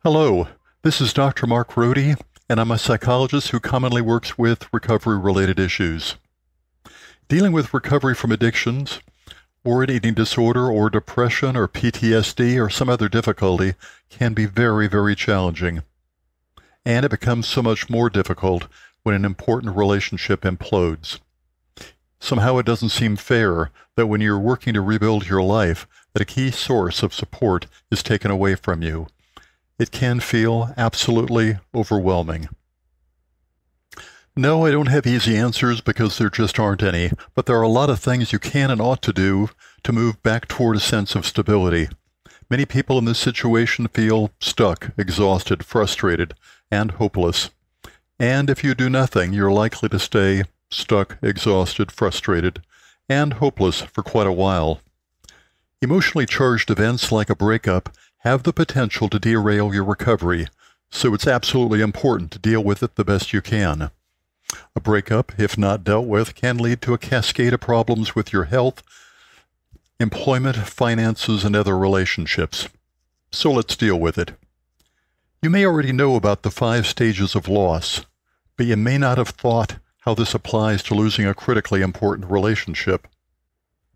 Hello, this is Dr. Mark Rohde, and I'm a psychologist who commonly works with recovery-related issues. Dealing with recovery from addictions, or an eating disorder, or depression, or PTSD, or some other difficulty can be very, very challenging. And it becomes so much more difficult when an important relationship implodes. Somehow it doesn't seem fair that when you're working to rebuild your life, that a key source of support is taken away from you. It can feel absolutely overwhelming. No, I don't have easy answers because there just aren't any, but there are a lot of things you can and ought to do to move back toward a sense of stability. Many people in this situation feel stuck, exhausted, frustrated, and hopeless. And if you do nothing, you're likely to stay stuck, exhausted, frustrated, and hopeless for quite a while. Emotionally charged events like a breakup have the potential to derail your recovery, so it's absolutely important to deal with it the best you can. A breakup, if not dealt with, can lead to a cascade of problems with your health, employment, finances, and other relationships. So let's deal with it. You may already know about the 5 stages of loss, but you may not have thought how this applies to losing a critically important relationship.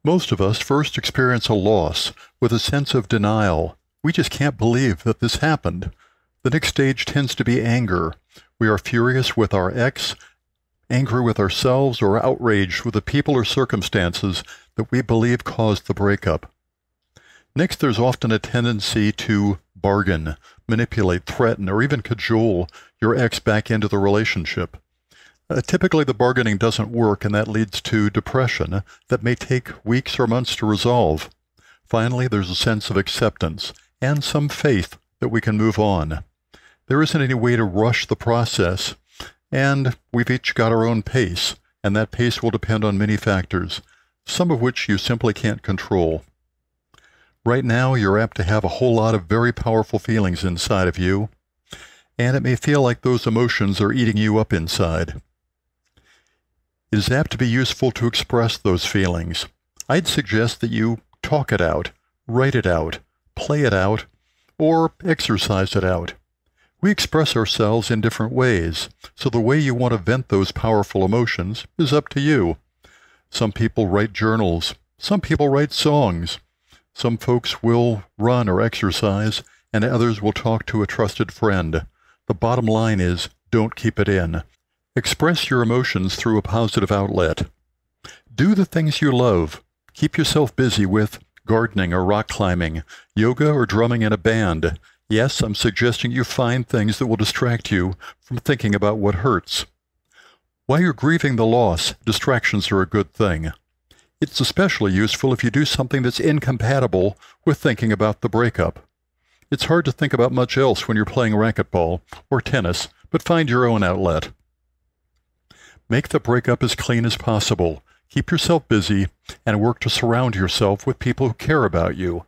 Most of us first experience a loss with a sense of denial. We just can't believe that this happened. The next stage tends to be anger. We are furious with our ex, angry with ourselves, or outraged with the people or circumstances that we believe caused the breakup. Next, there's often a tendency to bargain, manipulate, threaten, or even cajole your ex back into the relationship. Typically, the bargaining doesn't work, and that leads to depression that may take weeks or months to resolve. Finally, there's a sense of acceptance and some faith that we can move on. There isn't any way to rush the process, and we've each got our own pace, and that pace will depend on many factors, some of which you simply can't control. Right now, you're apt to have a whole lot of very powerful feelings inside of you, and it may feel like those emotions are eating you up inside. It is apt to be useful to express those feelings. I'd suggest that you talk it out, write it out, play it out, or exercise it out. We express ourselves in different ways, so the way you want to vent those powerful emotions is up to you. Some people write journals, some people write songs, some folks will run or exercise, and others will talk to a trusted friend. The bottom line is, don't keep it in. Express your emotions through a positive outlet. Do the things you love. Keep yourself busy with gardening or rock climbing, yoga or drumming in a band. Yes, I'm suggesting you find things that will distract you from thinking about what hurts. While you're grieving the loss, distractions are a good thing. It's especially useful if you do something that's incompatible with thinking about the breakup. It's hard to think about much else when you're playing racquetball or tennis, but find your own outlet. Make the breakup as clean as possible. Keep yourself busy and work to surround yourself with people who care about you.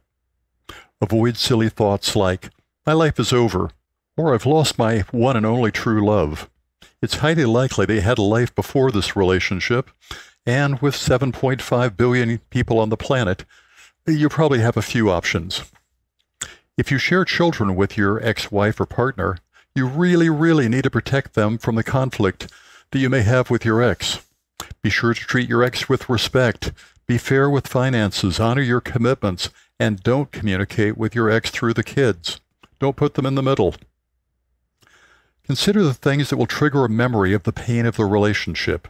Avoid silly thoughts like, my life is over, or I've lost my one and only true love. It's highly likely they had a life before this relationship, and with 7.5 billion people on the planet, you probably have a few options. If you share children with your ex-wife or partner, you really need to protect them from the conflict that you may have with your ex. Be sure to treat your ex with respect, be fair with finances, honor your commitments, and don't communicate with your ex through the kids. Don't put them in the middle. Consider the things that will trigger a memory of the pain of the relationship.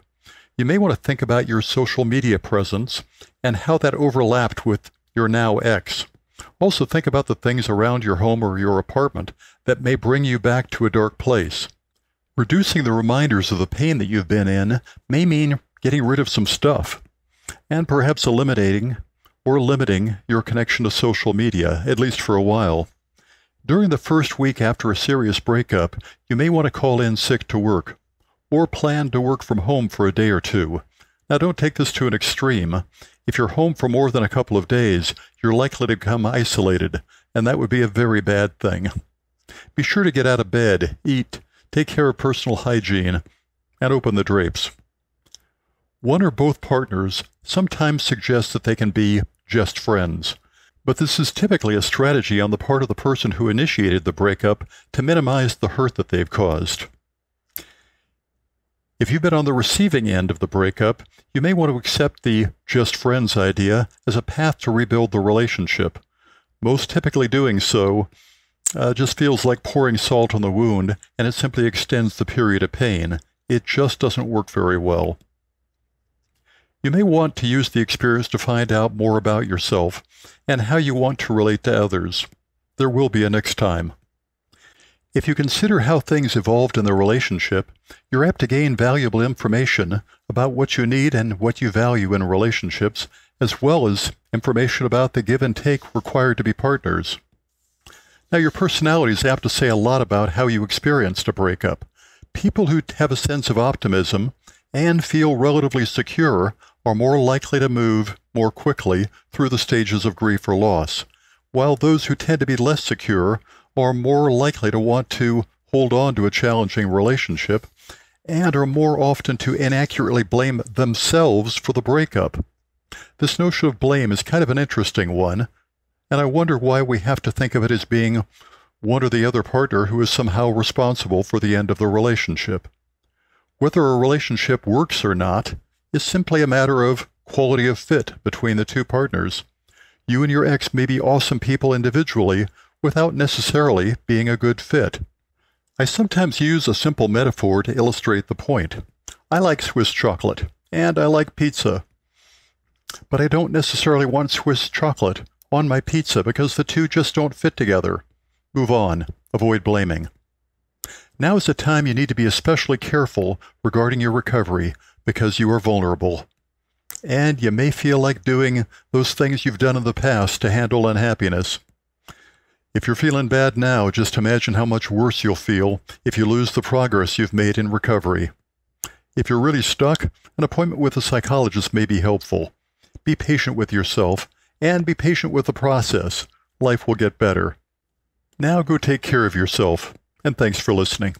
You may want to think about your social media presence and how that overlapped with your now ex. Also think about the things around your home or your apartment that may bring you back to a dark place. Reducing the reminders of the pain that you've been in may mean getting rid of some stuff, and perhaps eliminating or limiting your connection to social media, at least for a while. During the first week after a serious breakup, you may want to call in sick to work, or plan to work from home for a day or two. Now, don't take this to an extreme. If you're home for more than a couple of days, you're likely to become isolated, and that would be a very bad thing. Be sure to get out of bed, eat, take care of personal hygiene, and open the drapes. One or both partners sometimes suggest that they can be just friends, But this is typically a strategy on the part of the person who initiated the breakup to minimize the hurt that they've caused. If you've been on the receiving end of the breakup, you may want to accept the just friends idea as a path to rebuild the relationship. Most typically doing so just feels like pouring salt on the wound, and it simply extends the period of pain. It just doesn't work very well. You may want to use the experience to find out more about yourself and how you want to relate to others. There will be a next time. If you consider how things evolved in the relationship, you're apt to gain valuable information about what you need and what you value in relationships, as well as information about the give and take required to be partners. Now, your personality is apt to say a lot about how you experienced a breakup. People who have a sense of optimism and feel relatively secure are more likely to move more quickly through the stages of grief or loss, while those who tend to be less secure are more likely to want to hold on to a challenging relationship and are more often to inaccurately blame themselves for the breakup. This notion of blame is kind of an interesting one, and I wonder why we have to think of it as being one or the other partner who is somehow responsible for the end of the relationship. Whether a relationship works or not is simply a matter of quality of fit between the two partners. You and your ex may be awesome people individually without necessarily being a good fit. I sometimes use a simple metaphor to illustrate the point. I like Swiss chocolate, and I like pizza. But I don't necessarily want Swiss chocolate on my pizza because the two just don't fit together. Move on. Avoid blaming. Now is the time you need to be especially careful regarding your recovery because you are vulnerable. And you may feel like doing those things you've done in the past to handle unhappiness. If you're feeling bad now, just imagine how much worse you'll feel if you lose the progress you've made in recovery. If you're really stuck, an appointment with a psychologist may be helpful. Be patient with yourself and be patient with the process. Life will get better. Now go take care of yourself, and thanks for listening.